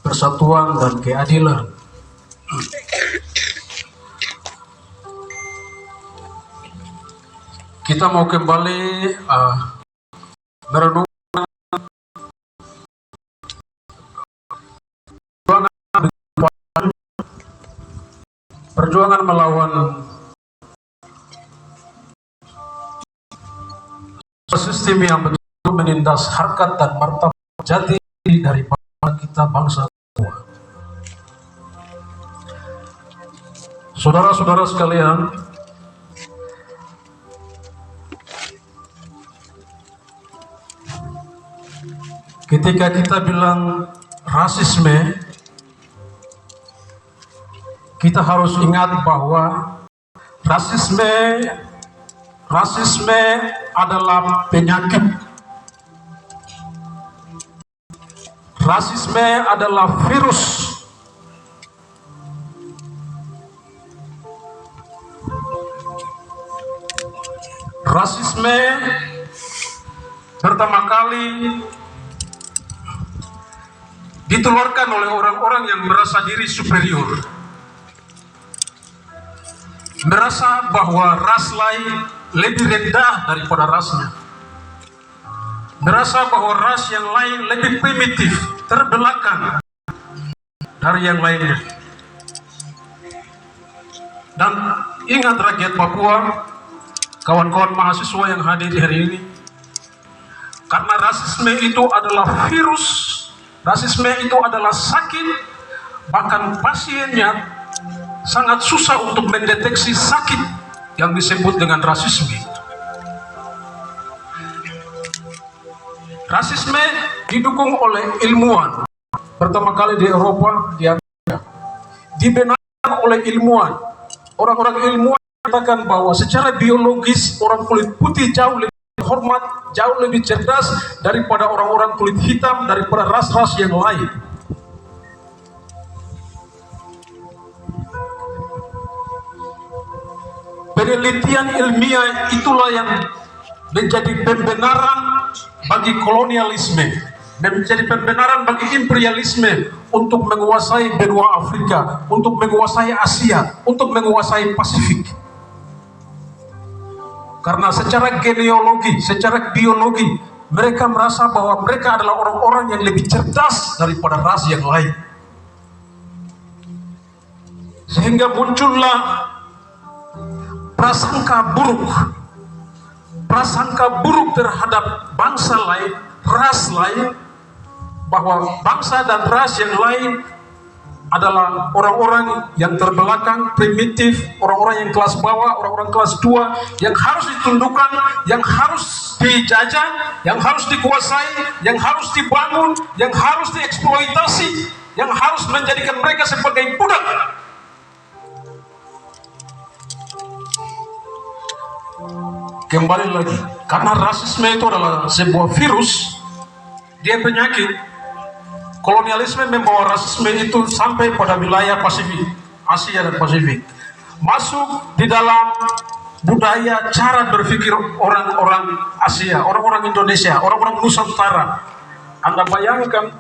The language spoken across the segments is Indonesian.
persatuan dan keadilan. Kita mau kembali merenung perjuangan melawan sistem yang betul menindas harkat dan martabat jati dari kita bangsa Papua. Saudara-saudara sekalian, ketika kita bilang rasisme, kita harus ingat bahwa rasisme adalah penyakit. Rasisme adalah virus. Rasisme pertama kali ditularkan oleh orang-orang yang merasa diri superior, merasa bahwa ras lain lebih rendah daripada rasnya, merasa bahwa ras yang lain lebih primitif, terbelakang dari yang lainnya. Dan ingat rakyat Papua, kawan-kawan mahasiswa yang hadir di hari ini, karena rasisme itu adalah virus, rasisme itu adalah sakit, bahkan pasiennya sangat susah untuk mendeteksi sakit yang disebut dengan rasisme. Rasisme didukung oleh ilmuwan. Pertama kali di Eropa, di Amerika, dibenarkan oleh ilmuwan. Orang-orang ilmuwan mengatakan bahwa secara biologis orang kulit putih jauh lebih hormat, jauh lebih cerdas daripada orang-orang kulit hitam, daripada ras-ras yang lain. Penelitian ilmiah itulah yang menjadi pembenaran bagi kolonialisme, menjadi pembenaran bagi imperialisme untuk menguasai benua Afrika, untuk menguasai Asia, untuk menguasai Pasifik. Karena secara genealogi, secara biologi, mereka merasa bahwa mereka adalah orang-orang yang lebih cerdas daripada ras yang lain. Sehingga muncullah prasangka buruk terhadap bangsa lain, ras lain, bahwa bangsa dan ras yang lain adalah orang-orang yang terbelakang, primitif, orang-orang yang kelas bawah, orang-orang kelas 2, yang harus ditundukkan, yang harus dijajah, yang harus dikuasai, yang harus dibangun, yang harus dieksploitasi, yang harus menjadikan mereka sebagai budak. Kembali lagi, karena rasisme itu adalah sebuah virus, dia penyakit. Kolonialisme membawa rasisme itu sampai pada wilayah Pasifik, Asia dan Pasifik, masuk di dalam budaya cara berpikir orang-orang Asia, orang-orang Indonesia, orang-orang Nusantara. Anda bayangkan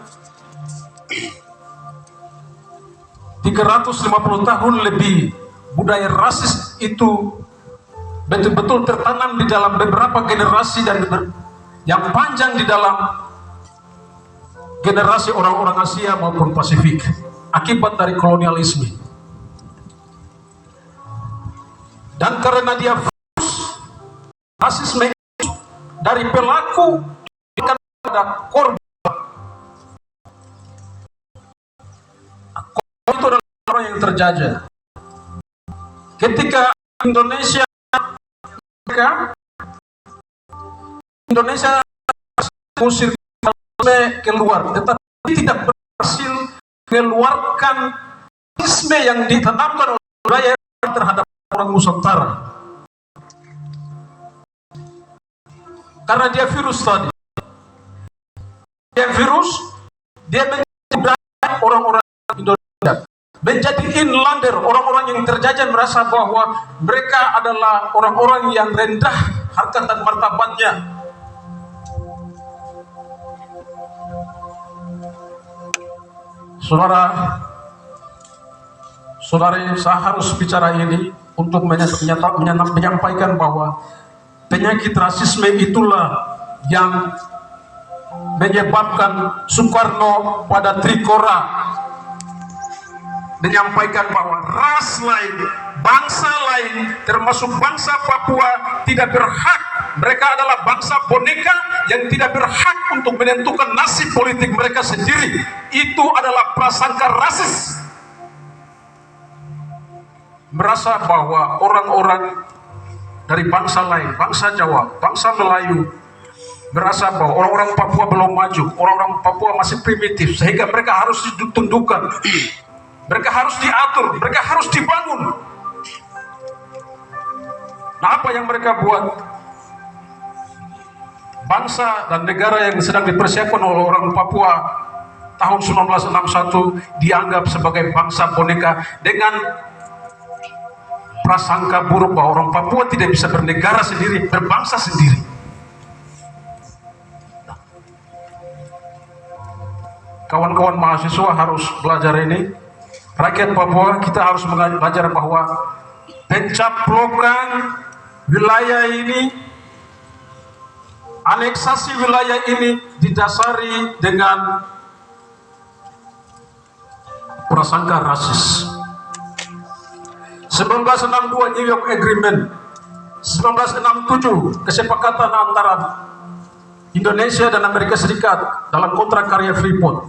350 tahun lebih budaya rasis itu betul-betul tertanam di dalam beberapa generasi dan yang panjang di dalam generasi orang-orang Asia maupun Pasifik akibat dari kolonialisme. Dan karena dia rasisme dari pelaku pada korban. Korban itu adalah orang yang terjajah. Ketika Indonesia musir keluar, tetapi tidak berhasil mengeluarkan rasisme yang ditanamkan oleh budaya terhadap orang Nusantara. Karena dia virus tadi, dia virus, dia menjadi orang-orang Indonesia, menjadi inlander, orang-orang yang terjajah merasa bahwa mereka adalah orang-orang yang rendah harkat dan martabatnya. saudari, saya harus bicara ini untuk menyampaikan bahwa penyakit rasisme itulah yang menyebabkan Soekarno pada Trikora menyampaikan bahwa ras lain, bangsa lain, termasuk bangsa Papua tidak berhak. Mereka adalah bangsa boneka yang tidak berhak untuk menentukan nasib politik mereka sendiri. Itu adalah prasangka rasis. Merasa bahwa orang-orang dari bangsa lain, bangsa Jawa, bangsa Melayu, merasa bahwa orang-orang Papua belum maju, orang-orang Papua masih primitif, sehingga mereka harus ditundukkan, mereka harus diatur, mereka harus dibangun. Nah, apa yang mereka buat? Bangsa dan negara yang sedang dipersiapkan oleh orang Papua tahun 1961 dianggap sebagai bangsa boneka dengan prasangka buruk bahwa orang Papua tidak bisa bernegara sendiri, berbangsa sendiri. Kawan-kawan mahasiswa harus belajar ini. Rakyat Papua, kita harus belajar bahwa pencaplokan wilayah ini, aneksasi wilayah ini didasari dengan prasangka rasis. 1962 New York Agreement, 1967 kesepakatan antara Indonesia dan Amerika Serikat dalam kontrak karya Freeport.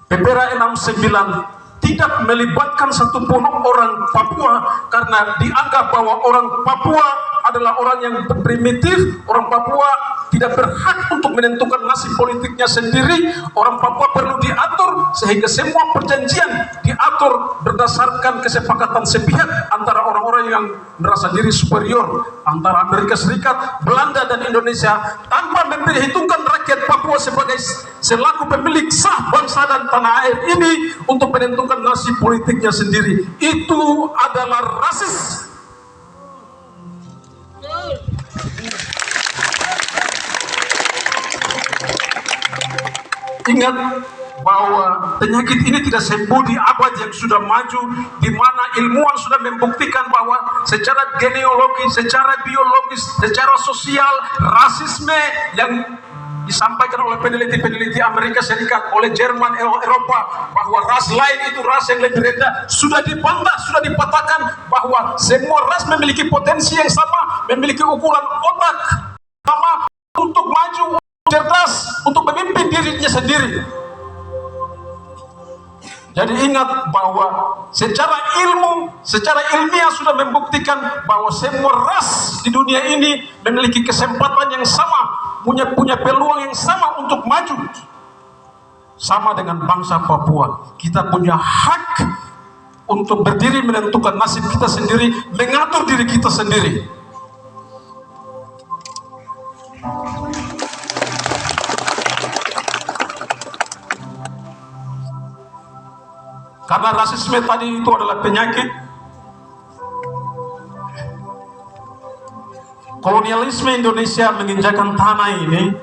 PPRA 69 tidak melibatkan satupun orang Papua karena dianggap bahwa orang Papua adalah orang yang primitif, orang Papua tidak berhak untuk menentukan nasib politiknya sendiri. Orang Papua perlu diatur, sehingga semua perjanjian diatur berdasarkan kesepakatan sepihak antara orang-orang yang merasa diri superior, antara Amerika Serikat, Belanda, dan Indonesia, tanpa memperhitungkan rakyat Papua sebagai selaku pemilik sah bangsa dan tanah air ini untuk menentukan nasib politiknya sendiri. Itu adalah rasis. Ingat bahwa penyakit ini tidak sembuh di abad yang sudah maju, di mana ilmuwan sudah membuktikan bahwa secara genealogi, secara biologis, secara sosial, rasisme yang disampaikan oleh peneliti-peneliti Amerika Serikat, oleh Jerman, Eropa, bahwa ras lain itu ras yang lebih rendah, sudah dibantah, sudah dipatahkan bahwa semua ras memiliki potensi yang sama, memiliki ukuran otak sama untuk maju, cerdas, untuk memimpin dirinya sendiri. Jadi ingat bahwa secara ilmu, secara ilmiah sudah membuktikan bahwa semua ras di dunia ini memiliki kesempatan yang sama, punya peluang yang sama untuk maju. Sama dengan bangsa Papua, kita punya hak untuk berdiri menentukan nasib kita sendiri, mengatur diri kita sendiri. Karena rasisme tadi itu adalah penyakit, kolonialisme Indonesia menginjakan tanah ini,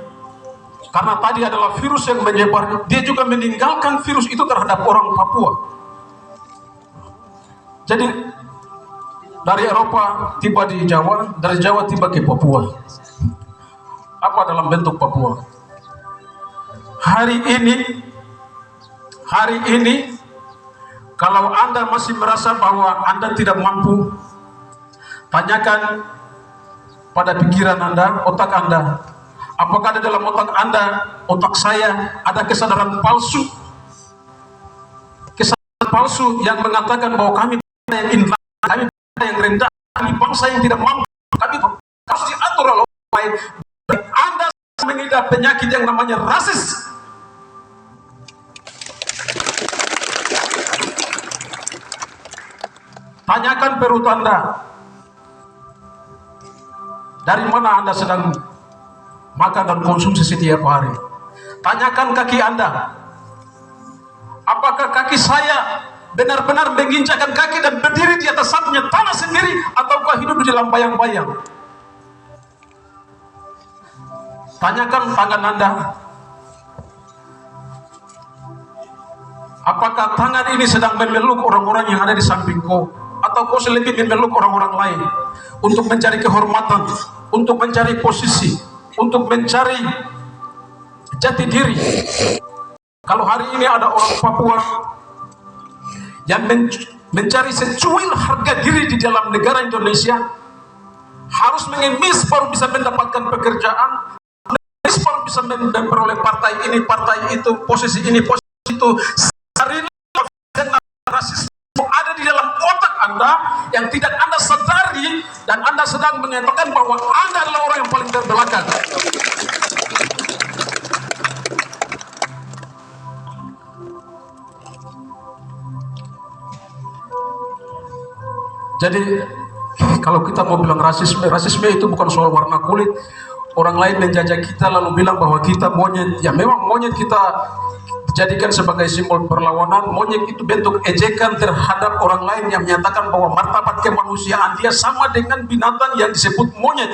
karena tadi adalah virus yang menyebar, dia juga meninggalkan virus itu terhadap orang Papua. Jadi dari Eropa tiba di Jawa, dari Jawa tiba ke Papua. Apa dalam bentuk Papua? Hari ini kalau Anda masih merasa bahwa Anda tidak mampu, tanyakan pada pikiran Anda, otak Anda. Apakah di dalam otak Anda, otak saya, ada kesadaran palsu? Kesadaran palsu yang mengatakan bahwa kami yang indah, kami yang rendah, kami bangsa yang tidak mampu, kami harus diatur oleh orang lain. Anda mengidap penyakit yang namanya rasis. Tanyakan perut Anda, dari mana Anda sedang makan dan konsumsi setiap hari. Tanyakan kaki Anda, apakah kaki saya benar-benar menginjakkan kaki dan berdiri di atas satunya tanah sendiri, ataukah hidup di dalam bayang-bayang. Tanyakan tangan Anda, Apakah tangan ini sedang memeluk orang-orang yang ada di samping kau, atau kau lebih memeluk orang-orang lain untuk mencari kehormatan, untuk mencari posisi, untuk mencari jati diri? Kalau hari ini ada orang Papua yang mencari secuil harga diri di dalam negara Indonesia, harus mengemis baru bisa mendapatkan pekerjaan, mengemis baru bisa memperoleh partai ini, partai itu, posisi ini, posisi itu. Hari ini rasisme ada di dalam otak Anda yang tidak Anda sadari, dan Anda sedang menyatakan bahwa Anda adalah orang yang paling terbelakang. Jadi kalau kita mau bilang rasisme itu bukan soal warna kulit. Orang lain menjajah kita lalu bilang bahwa kita monyet. Ya memang monyet kita dijadikan sebagai simbol perlawanan. Monyet itu bentuk ejekan terhadap orang lain yang menyatakan bahwa martabat kemanusiaan dia sama dengan binatang yang disebut monyet.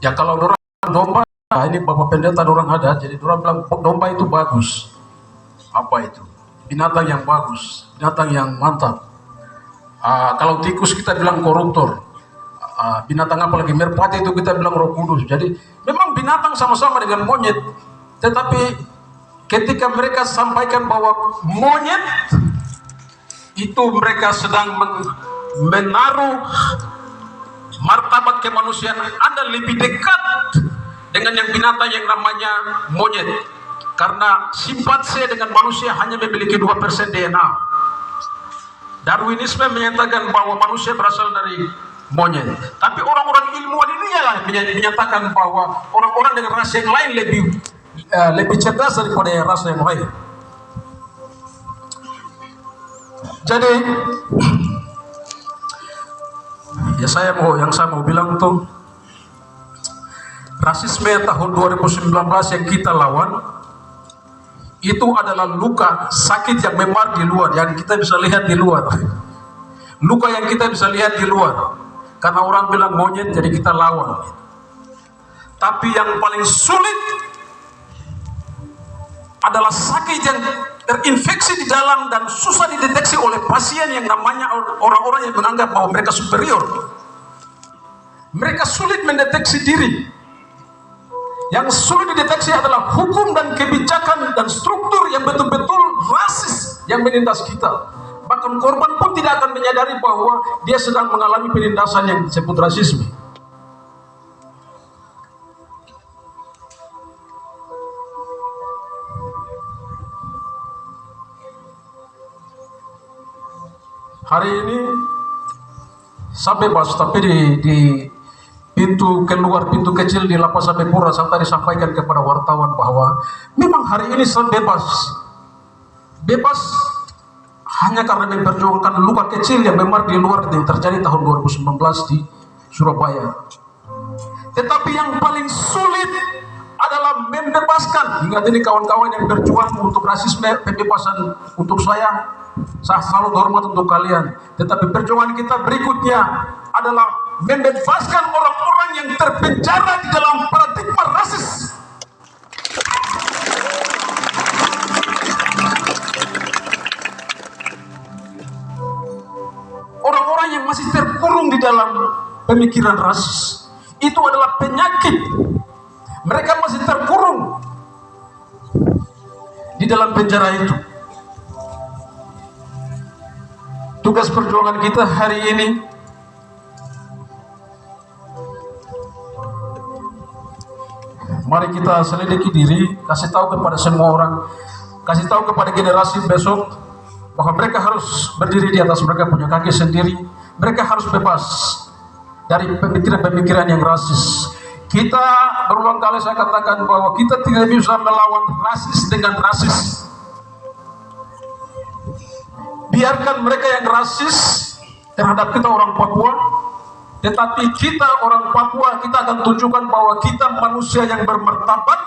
Ya kalau orang domba, nah ini Bapak Pendeta orang ada, jadi orang bilang domba itu bagus. Apa itu? Binatang yang bagus, binatang yang mantap. Kalau tikus kita bilang koruptor, binatang apalagi merpati itu kita bilang roh kudus. Jadi memang binatang sama-sama dengan monyet, tetapi ketika mereka sampaikan bahwa monyet itu mereka sedang menaruh martabat kemanusiaan Anda lebih dekat dengan yang binatang yang namanya monyet, karena simpati dengan manusia hanya memiliki 2% DNA. Darwinisme menyatakan bahwa manusia berasal dari monyet, tapi orang-orang ilmuwan ini lah menyatakan bahwa orang-orang dengan ras yang lain lebih cerdas daripada yang ras yang lain. Jadi ya saya mau bilang tuh, rasisme tahun 2019 yang kita lawan itu adalah luka sakit yang memar di luar, yang kita bisa lihat di luar. Luka yang kita bisa lihat di luar. Karena orang bilang monyet, jadi kita lawan. Tapi yang paling sulit adalah sakit yang terinfeksi di dalam dan susah dideteksi oleh pasien yang namanya orang-orang yang menganggap bahwa mereka superior. Mereka sulit mendeteksi diri. Yang sulit dideteksi adalah hukum dan kebijakan dan struktur yang betul-betul rasis yang menindas kita. Bahkan korban pun tidak akan menyadari bahwa dia sedang mengalami penindasan yang disebut rasisme. Hari ini saya bebas, tapi di pintu keluar, pintu kecil di Lapas Sapepura, saya tadi sampaikan kepada wartawan bahwa memang hari ini saya bebas hanya karena memperjuangkan luka kecil yang memang di luar yang terjadi tahun 2019 di Surabaya. Tetapi yang paling sulit adalah membebaskan. Ingat ini kawan-kawan yang berjuang untuk rasisme, pembebasan untuk saya selalu hormat untuk kalian. Tetapi perjuangan kita berikutnya adalah membebaskan orang-orang yang terpenjara di dalam paradigma rasis. Orang-orang yang masih terkurung di dalam pemikiran rasis. Itu adalah penyakit. Mereka masih terkurung di dalam penjara itu. Tugas perjuangan kita hari ini mari kita selidiki diri, kasih tahu kepada semua orang, kasih tahu kepada generasi besok bahwa mereka harus berdiri di atas mereka punya kaki sendiri. Mereka harus bebas dari pemikiran-pemikiran yang rasis. Kita berulang kali saya katakan bahwa kita tidak bisa melawan rasis dengan rasis. Biarkan mereka yang rasis terhadap kita orang Papua, tetapi kita orang Papua, kita akan tunjukkan bahwa kita manusia yang bermartabat.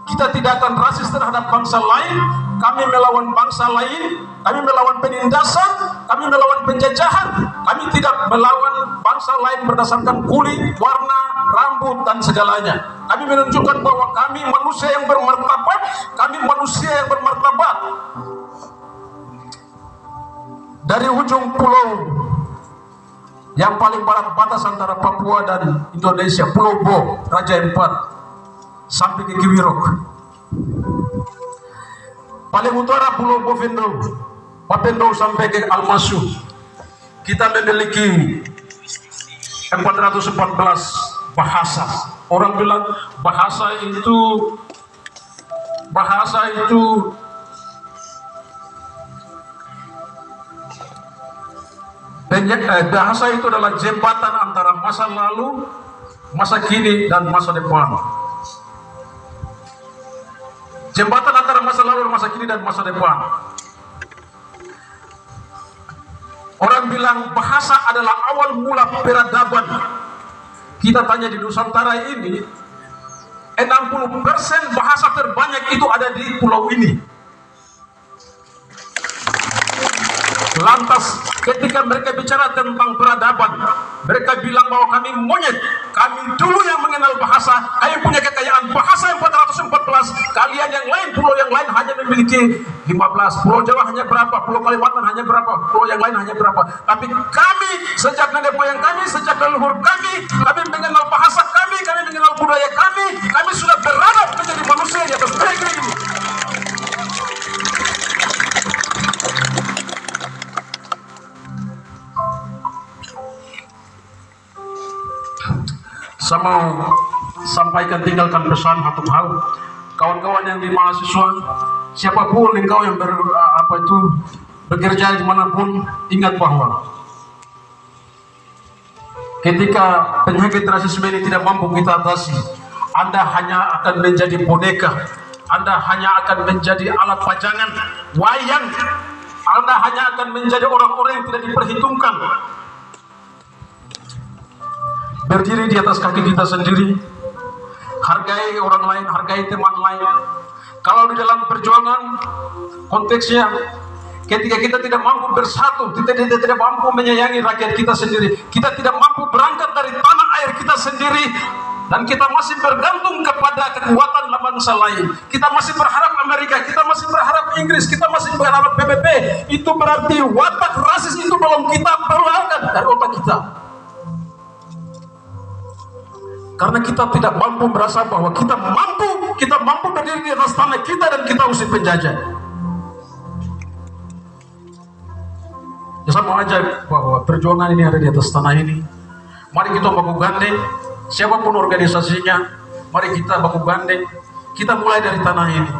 Kita tidak akan rasis terhadap bangsa lain. Kami melawan bangsa lain, kami melawan penindasan, kami melawan penjajahan. Kami tidak melawan bangsa lain berdasarkan kulit, warna, rambut dan segalanya. Kami menunjukkan bahwa kami manusia yang bermartabat, kami manusia yang bermartabat. Dari ujung pulau yang paling barat batas antara Papua dan Indonesia, Pulau Bo, Raja Empat, sampai ke Kiwirok. Paling utara Pulau Bovendo, Papendo sampai ke Almasu. Kita memiliki 414 bahasa. Orang bilang bahasa itu bahasa itu adalah jembatan antara masa lalu, masa kini, dan masa depan. Jembatan antara masa lalu, masa kini, dan masa depan. Orang bilang bahasa adalah awal mula peradaban. Kita tanya di Nusantara ini, 60% bahasa terbanyak itu ada di pulau ini. Lantas ketika mereka bicara tentang peradaban, mereka bilang bahwa kami monyet, kami dulu yang mengenal bahasa, kami punya kekayaan bahasa yang 414, kalian yang lain, pulau yang lain hanya memiliki 15, pulau Jawa hanya berapa, pulau Kalimantan hanya berapa, pulau yang lain hanya berapa. Tapi kami, sejak nenek moyang kami, sejak leluhur kami mengenal bahasa kami mengenal budaya kami sudah beradab menjadi manusia di atas negeri ini. Saya mau sampaikan, tinggalkan pesan satu hal, kawan-kawan yang di mahasiswa, siapapun engkau yang bekerja dimanapun, ingat bahwa ketika penyakit rasisme ini tidak mampu kita atasi, Anda hanya akan menjadi boneka, Anda hanya akan menjadi alat pajangan, wayang, Anda hanya akan menjadi orang-orang yang tidak diperhitungkan. Berdiri di atas kaki kita sendiri, hargai orang lain, hargai teman lain. Kalau di dalam perjuangan, konteksnya ketika kita tidak mampu bersatu, kita tidak mampu menyayangi rakyat kita sendiri, kita tidak mampu berangkat dari tanah air kita sendiri, dan kita masih bergantung kepada kekuatan bangsa lain, kita masih berharap Amerika, kita masih berharap Inggris, kita masih berharap PBB, itu berarti watak rasis itu belum kita keluarkan dari otak kita. Karena kita tidak mampu merasa bahwa kita mampu berdiri di atas tanah kita dan kita usir penjajah. Ya, saya mau ajak bahwa perjuangan ini ada di atas tanah ini. Mari kita baku gandeng, siapapun organisasinya, mari kita baku gandeng. Kita mulai dari tanah ini,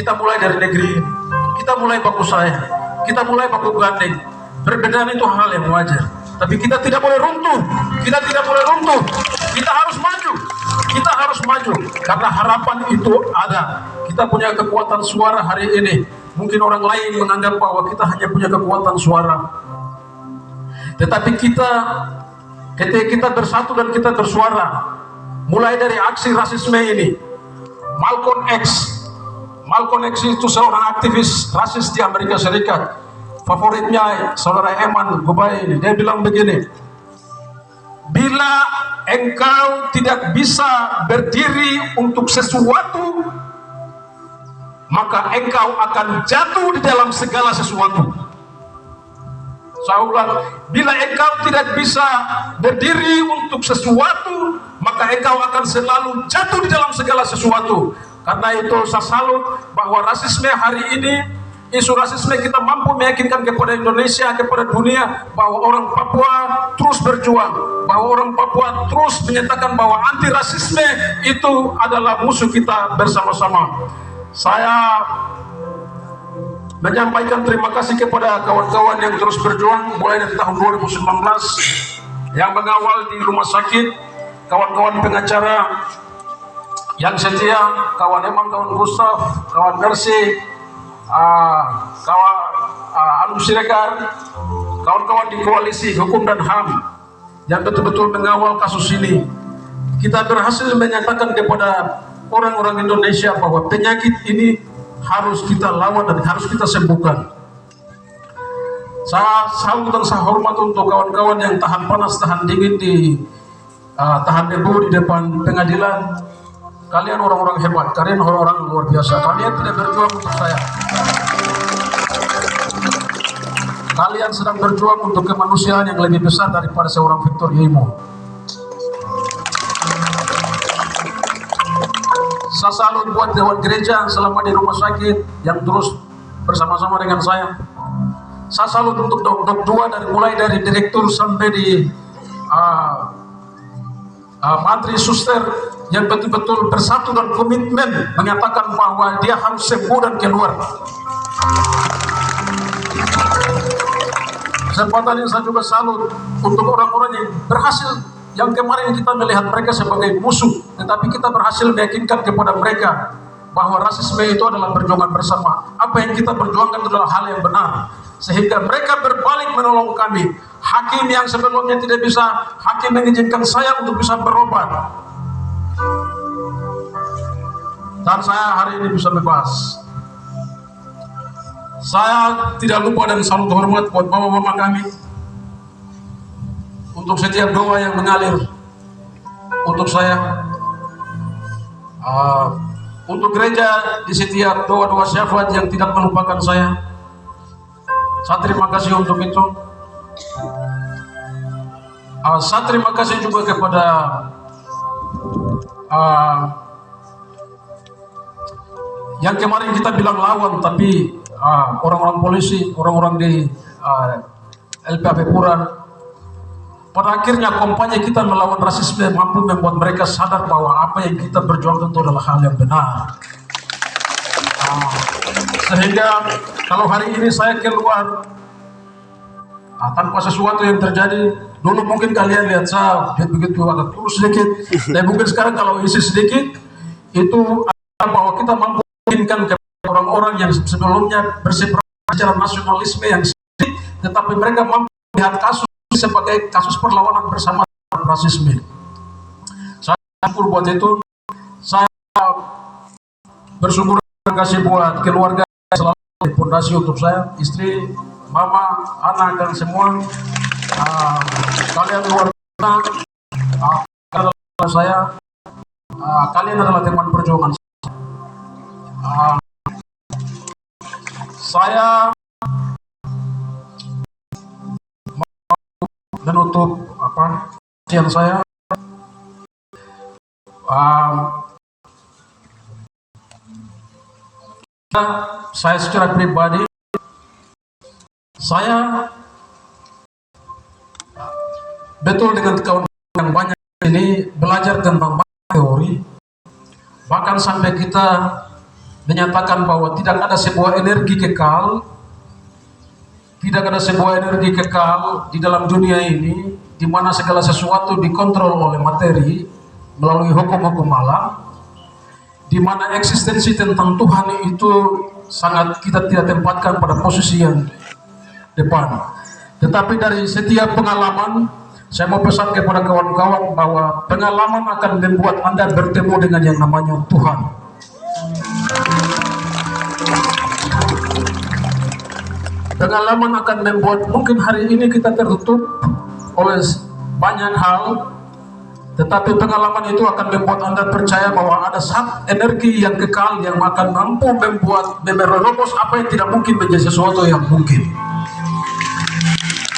kita mulai dari negeri ini, kita mulai baku sayang, kita mulai baku gandeng. Perbedaan itu hal yang wajar, tapi kita tidak boleh runtuh. Kita tidak boleh runtuh. Kita harus maju. Kita harus maju karena harapan itu ada. Kita punya kekuatan suara hari ini. Mungkin orang lain menganggap bahwa kita hanya punya kekuatan suara. Tetapi ketika kita bersatu dan kita bersuara, mulai dari aksi rasisme ini, Malcolm X itu seorang aktivis rasis di Amerika Serikat. Favoritnya saudara Eman Gubai ini, dia bilang begini, bila engkau tidak bisa berdiri untuk sesuatu, maka engkau akan jatuh di dalam segala sesuatu. Saya ulang, bila engkau tidak bisa berdiri untuk sesuatu, maka engkau akan selalu jatuh di dalam segala sesuatu. Karena itu saya salut bahwa rasisme hari ini, isu rasisme kita mampu meyakinkan kepada Indonesia, kepada dunia, bahwa orang Papua terus berjuang, bahwa orang Papua terus menyatakan bahwa anti rasisme itu adalah musuh kita bersama-sama. Saya menyampaikan terima kasih kepada kawan-kawan yang terus berjuang mulai dari tahun 2019 yang mengawal di rumah sakit, kawan-kawan pengacara yang setia, kawan Eman, kawan Gustaf, kawan Mercy, kawan Anu Siregar, kawan-kawan di koalisi hukum dan HAM yang betul-betul mengawal kasus ini. Kita berhasil menyatakan kepada orang-orang Indonesia bahwa penyakit ini harus kita lawan dan harus kita sembuhkan. Saya salut dan saya hormat untuk kawan-kawan yang tahan panas, tahan dingin di tahan debu di depan pengadilan. Kalian orang-orang hebat, kalian orang-orang luar biasa. Kalian tidak berjuang untuk saya. Kalian sedang berjuang untuk kemanusiaan yang lebih besar daripada seorang Victor Yemo. Saya salut buat dewan gereja selama di rumah sakit yang terus bersama-sama dengan saya. Saya salut untuk dok dua mulai dari direktur sampai di mantri suster yang betul-betul bersatu dan komitmen menyatakan bahwa dia harus sembuh dan keluar. Kesempatan ini saya juga salut untuk orang-orang yang berhasil, yang kemarin kita melihat mereka sebagai musuh, tetapi kita berhasil meyakinkan kepada mereka bahwa rasisme itu adalah perjuangan bersama. Apa yang kita perjuangkan adalah hal yang benar, sehingga mereka berbalik menolong kami. Hakim yang sebelumnya tidak bisa, hakim mengizinkan saya untuk bisa berobat, dan saya hari ini bisa bebas. Saya tidak lupa dan salut hormat buat bapak-bapak kami untuk setiap doa yang mengalir untuk saya, untuk gereja di setiap doa-doa syafaat yang tidak melupakan saya. Saya terima kasih untuk itu. Saya terima kasih juga kepada yang kemarin kita bilang lawan, tapi orang-orang polisi, orang-orang di LPAP Puran, pada akhirnya kampanye kita melawan rasisme mampu membuat mereka sadar bahwa apa yang kita berjuang itu adalah hal yang benar. Sehingga kalau hari ini saya keluar tanpa sesuatu yang terjadi, dulu mungkin kalian lihat saya begitu agak kurus sedikit, dan mungkin sekarang kalau isi sedikit, itu bahwa kita mampu memungkinkan ke orang-orang yang sebelumnya bersejarah nasionalisme yang sedikit, tetapi mereka mampu melihat kasus sebagai kasus perlawanan bersama rasisme. Saya bersyukur buat itu. Saya bersyukur, terima kasih buat keluarga selalu di fondasi untuk saya, istri, mama, anak, dan semua. Kalian luar biasa. Adalah saya. Kalian adalah teman perjuangan saya. Menutup yang saya, saya secara pribadi, saya betul dengan kawan yang banyak ini belajar tentang teori, bahkan sampai kita menyatakan bahwa tidak ada sebuah energi kekal, tidak ada sebuah energi kekal di dalam dunia ini di mana segala sesuatu dikontrol oleh materi melalui hukum-hukum alam, di mana eksistensi tentang Tuhan itu sangat kita tidak tempatkan pada posisi yang depan. Tetapi dari setiap pengalaman, saya mau pesan kepada kawan-kawan bahwa pengalaman akan membuat Anda bertemu dengan yang namanya Tuhan. Pengalaman akan membuat mungkin hari ini kita tertutup oleh banyak hal, tetapi pengalaman itu akan membuat Anda percaya bahwa ada satu energi yang kekal yang akan mampu membuat menerobos apa yang tidak mungkin menjadi sesuatu yang mungkin.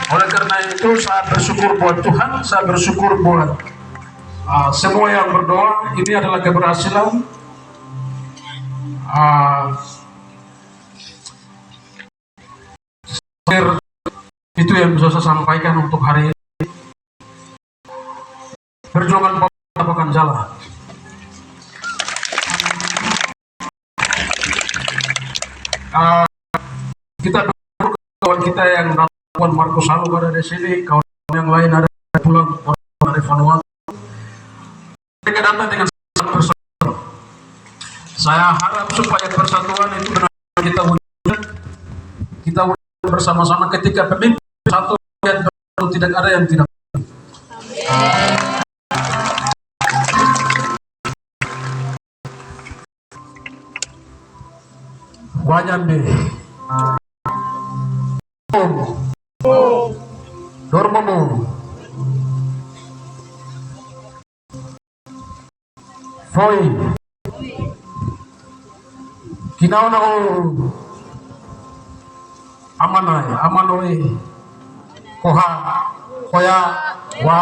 Oleh karena itu saya bersyukur buat Tuhan, saya bersyukur buat semua yang berdoa. Ini adalah keberhasilan. Itu yang bisa saya sampaikan untuk hari ini. Perjuangan akan jalan. Kita kawan kita yang kawan Markus Halu ada di sini, kawan yang lain ada pulang dari Vanuatu. Mereka datang dengan persatuan. Saya harap supaya persatuan itu benar kita wujudkan. Kita bersama-sama ketika pemimpin satu yang baru, tidak ada yang tidak. Wajambe Dormomu Hoi. Kinau na o amanoi. Koha, koya, wa.